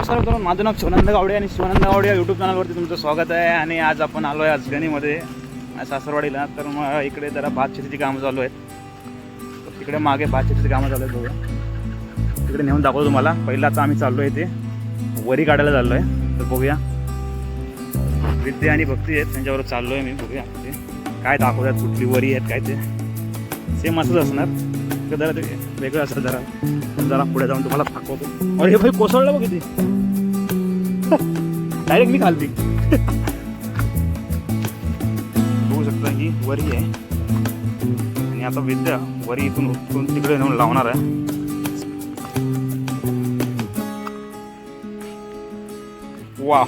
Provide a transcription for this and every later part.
नमस्कार मित्रांनो, माझं नाव शिवानंद गावडे आणि शिवानंद गावडे या यूट्यूब चॅनलवरती तुमचं स्वागत आहे. आणि आज आपण आलो आहे अजगणीमध्ये सासरवाडीला. तर मग इकडे जरा भात शेतीची कामं चालू आहेत. तर तिकडे मागे भात शेतीची कामं चालू आहेत बघूया. तिकडे नेऊन दाखवतो तुम्हाला. पहिलं आता आम्ही चाललो आहे ते वरी काढायला चाललो आहे. तर बघूया, विद्या आणि भक्ती आहेत त्यांच्यावर चाललो आहे मी. बघूया ते काय दाखवतात, कुठली वरी आहेत काय. ते सेम असंच असणार, जरा ते वेगळं असतं. जरा पुढे जाऊन तुम्हाला दाखवतो. अरे भाई कोसळलं बघ किती, डायरेक्ट मी खालती. बघू शकता ही वरी आहे. आणि आता विद्या वरी इथून उठून तिकडे नेऊन लावणार आहे. वा,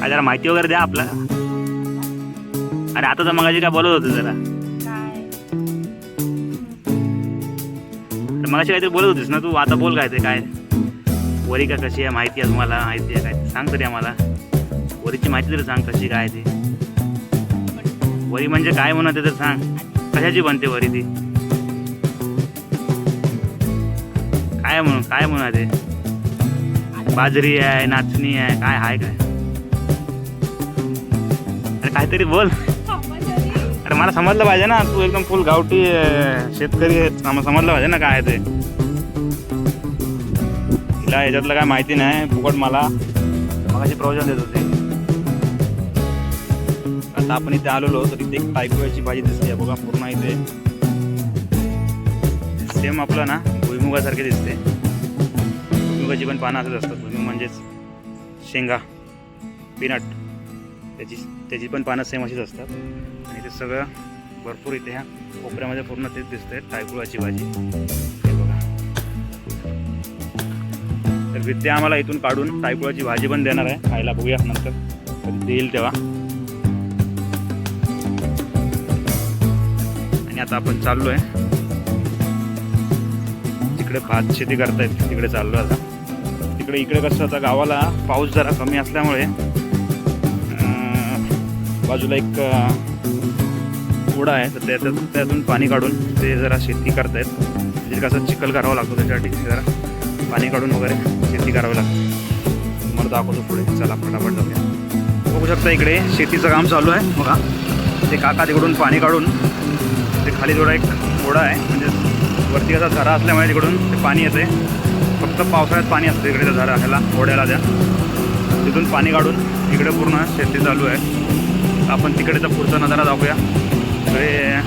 काय जरा माहिती वगैरे द्या आपल्याला. अरे आता तर मगाशी काय बोलत होते जरा, मगाशी काहीतरी बोलत होतीस ना तू. आता बोल काय ते, काय वरी का कशी आहे, माहिती आहे तुम्हाला, माहिती आहे काय सांग तरी आम्हाला. वरीची माहिती तरी सांग, कशी काय ती वरी, म्हणजे काय म्हणत तर सांग. कशाची बनते वरी ती, काय म्हणा ते. बाजरी आहे, नाचणी आहे, काय आहे काय. अरे काहीतरी बोल. अरे मला समजलं पाहिजे ना, तू एकदम फुल गावठी शेतकरी आहे, समजलं पाहिजे ना काय ते. तिला याच्यातलं काय माहिती नाही, फुकट मला मगाशी प्रवचन देत होते. आता आपण इथे आलेलो तर इथे एक टायकुळ्याची भाजी दिसते बघा. पूर्ण इथे सेम आपलं ना भुईमुगासारखे दिसते. भुईमुगाची पण पानं असंच असतात. भुईमुग म्हणजेच शेंगा, पीनट, त्याची पण पानं सेम अशीच असतात. आणि ते सगळं भरपूर इथे ह्या कोपऱ्यामध्ये पूर्ण तेच दिसतंय, टायकुळाची भाजी. हे बघा. तर विद्या आम्हाला इथून काढून टायकुळाची भाजी पण देणार आहे खायला. बघूया नंतर कधी देईल तेव्हा. आणि आता आपण चाललो आहे तिकडे भात शेती करतायत, तिकडे चाललो आता. इकडे कसं आता गावाला पाऊस जरा कमी असल्यामुळे बाजूला एक ओढा आहे, तर त्यातून पाणी काढून ते जरा शेती करतायत. म्हणजे कसं चिखल करावं लागतो, त्याच्यासाठी जरा पाणी काढून वगैरे शेती करावी लागते. तुम्हाला दाखवतो पुढे. चला फटाफट जाऊया. बघू शकता इकडे शेतीचं काम चालू आहे बघा. ते काका तिकडून पाणी काढून, ते खाली थोडा एक ओढा आहे, म्हणजे वरती कसा झरा असल्यामुळे तिकडून ते पाणी येते. फक्त पावसाळ्यात पाणी असतं इकडे त्या झरा ह्याला, ओढ्याला त्या. तिथून पाणी काढून इकडे पूर्ण शेती चालू आहे. आपण तिकडेचा पुढचा नजारा दाखवूया. सगळे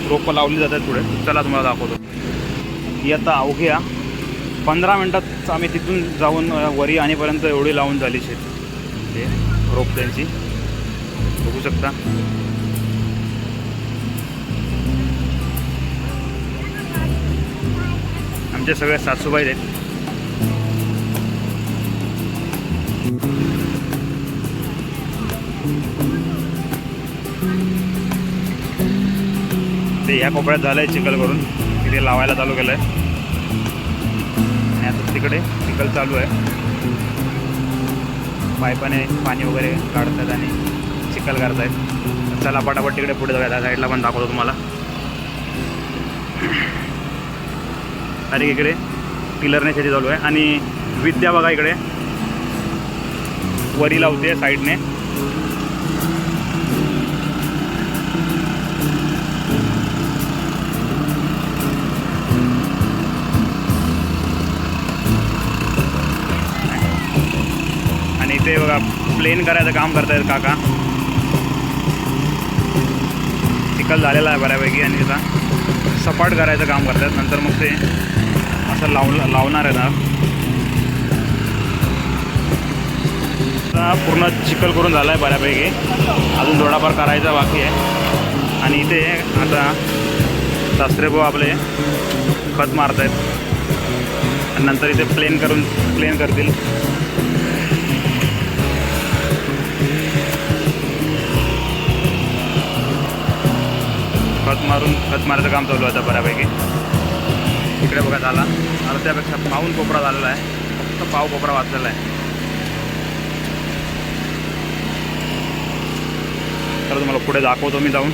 रोपं लावली जातात पुढे. चला तुम्हाला दाखवतो. ही आता अवघ्या 15 मिनटात आम्ही तिथून जाऊन वरी आणीपर्यंत एवढी लावून झाली शेत हे रोप त्यांची. बघू शकता. आमचे सगळे सासूबाई आहेत. ते ह्या कोपऱ्यात झालं आहे चिखल करून, तिथे लावायला चालू केलं आहे. आणि आता तिकडे चिखल चालू आहे. पाईपाने पाणी वगैरे काढतात आणि चिखल करतायत. चला पटापट तिकडे पुढे जाऊया. त्या साईडला पण दाखवतो तुम्हाला. आणि इकडे पिलरने शेती चालू आहे. आणि विद्या बघा इकडे वरी लावते साईडने. आणि इथे बघा प्लेन करायचं काम करतायत काका. चिखल झालेला आहे बऱ्यापैकी आणि आता सपाट करायचं काम करतात. नंतर मग ते असं लावणार आहे ना. आता पूर्ण चिखल करून झाला आहे बऱ्यापैकी, अजून थोडाफार करायचा बाकी आहे. आणि इथे आता सासरेभाऊ आपले खत मारत आहेत आणि नंतर इथे प्लेन करतील. खत मारायचं काम चालू आहे आता बऱ्यापैकी. इकडे बघा झाला अर्ध्यापेक्षा पाऊण कोपरा झालेला आहे. फक्त पाव कोपरा वाचलेला आहे. तर तुम्हाला पुढे दाखवतो मी जाऊन.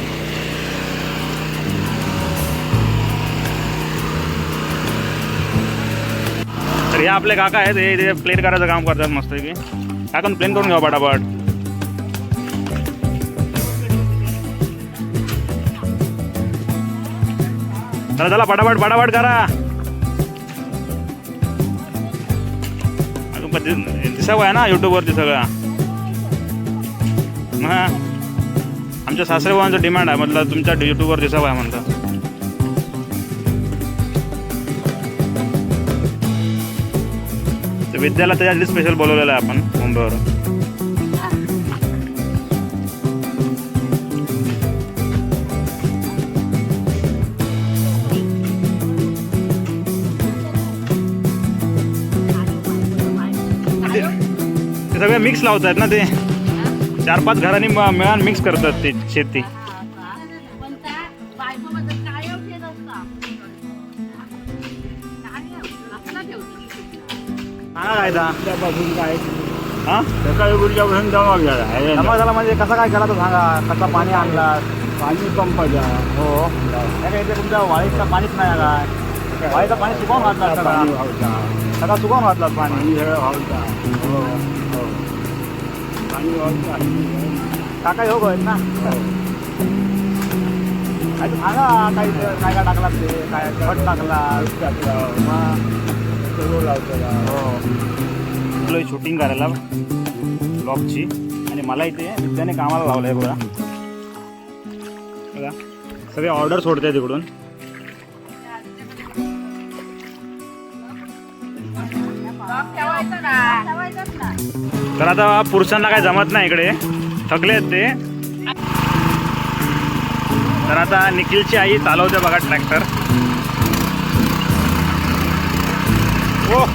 आपले काका आहेत, हे प्लेन करायचं काम करतात मस्त की. काका प्लेन करून घ्या पटापट. चला चला पटापट पटापट करा. दिसावं आहे ना यूट्यूबवरती सगळं. मग आमच्या सासरेबाबांचं डिमांड आहे म्हटलं तुमच्या यूट्यूबवर दिसावं आहे म्हणलं. विद्याला त्याच्यासाठी स्पेशल बोलवलेलं आहे आपण मुंबईवर. ते सगळे मिक्स लावतात ना, ते 4-5 घरांनी मिळून मिक्स करतात ते शेती. त्यापासून काय हां सकाळी गुडच्यापासून जमा झाला जमा झाला म्हणजे कसा काय केला तो सांगा. कसा पाणी आणला? पाणी पंपाचा. हो काय इथे तुमच्या वाळीचं पाणीच नाही काय? वाळीचं पाणी सुकवून घातलं पाणी व्हावता, सगळा सुकवून घातलं पाणी. पाणी सगळं व्हावता. हो हो पाणी व्हावता. काका योग आहेत ना. काय सांगा काय काय काय टाकला ते काय खत टाकला मग सगळं लावताला. हो शूटिंग करायला ब्लॉगची. आणि मला इथे विद्याने कामाला लावलं आहे बघा. बघा सगळे ऑर्डर सोडते तिकडून. तर आता पुरुषांना काय जमत नाही इकडे, थकले आहेत ते. तर आता निखिलची आई चालवते बघा ट्रॅक्टर. हो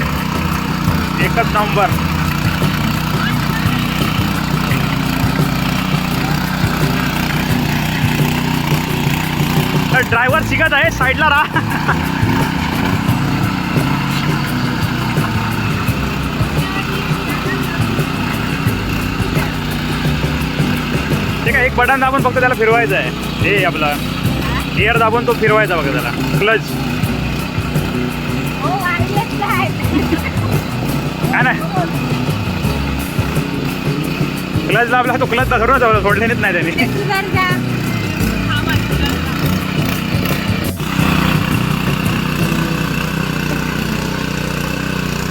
एकच नंबर. तर ड्रायव्हर शिकत आहे, साईडला राहा. ते काय एक बटन दाबून फक्त त्याला फिरवायचं आहे. हे आपला गिअर दाबून तो फिरवायचा बघा त्याला. क्लच काय नाही, क्लच दाबला तो क्लच धरून सोडलेच नाही त्यांनी.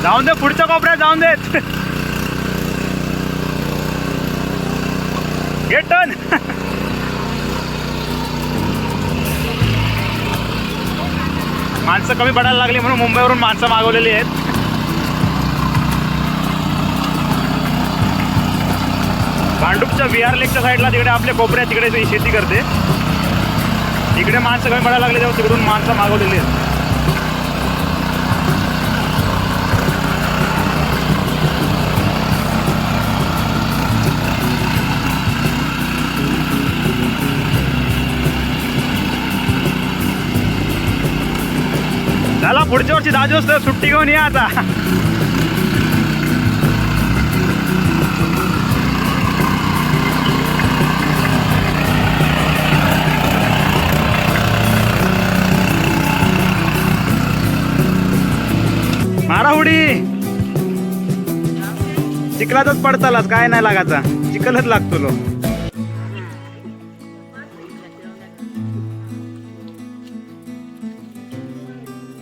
जाऊन दे पुढच्या कोपऱ्यात जाऊन देत. Gate turn. माणसं कमी पडायला लागली म्हणून मुंबईवरून माणसं मागवलेली आहेत. भांडूपच्या विहार लेकच्या साईडला तिकडे आपल्या कोपऱ्यात तिकडे शेती करते. तिकडे माणसं कमी पडायला लागले तेव्हा तिकडून माणसं मागवलेली आहेत. चला पुढच्या वर्षी 10 दिवस सुट्टी घेऊन या आता. मारा उडी. चिखलातच पडतालाच काय नाही लागायचा, चिखलच लागतो लो.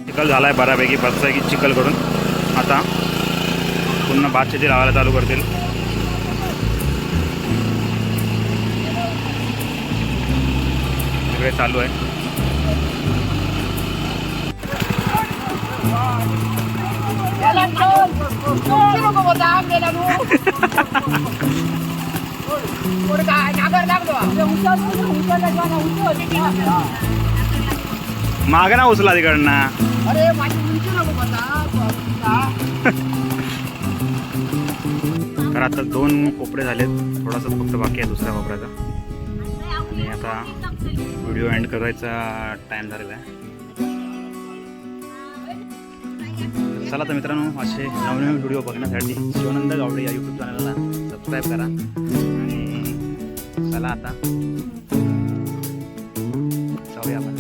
चिखल झालाय बऱ्यापैकी, बसतंय की चिखल करून. आता पुन्हा भात शेती लावायला चालू करतील. सगळे चालू आहे. माग ना उचला तिकडनं. तर आता 2 कोपरे झालेत, थोडासा फक्त बाकी आहे दुसऱ्या कोपऱ्याचा. आणि आता व्हिडिओ एंड करायचा टाइम झालेला आहे. चला तर मित्रांनो, असे नवनवीन व्हिडिओ बघण्यासाठी शिवानंद गावडे या यूट्यूब चॅनलला सबस्क्राईब करा. आणि चला आता जाऊया आपण.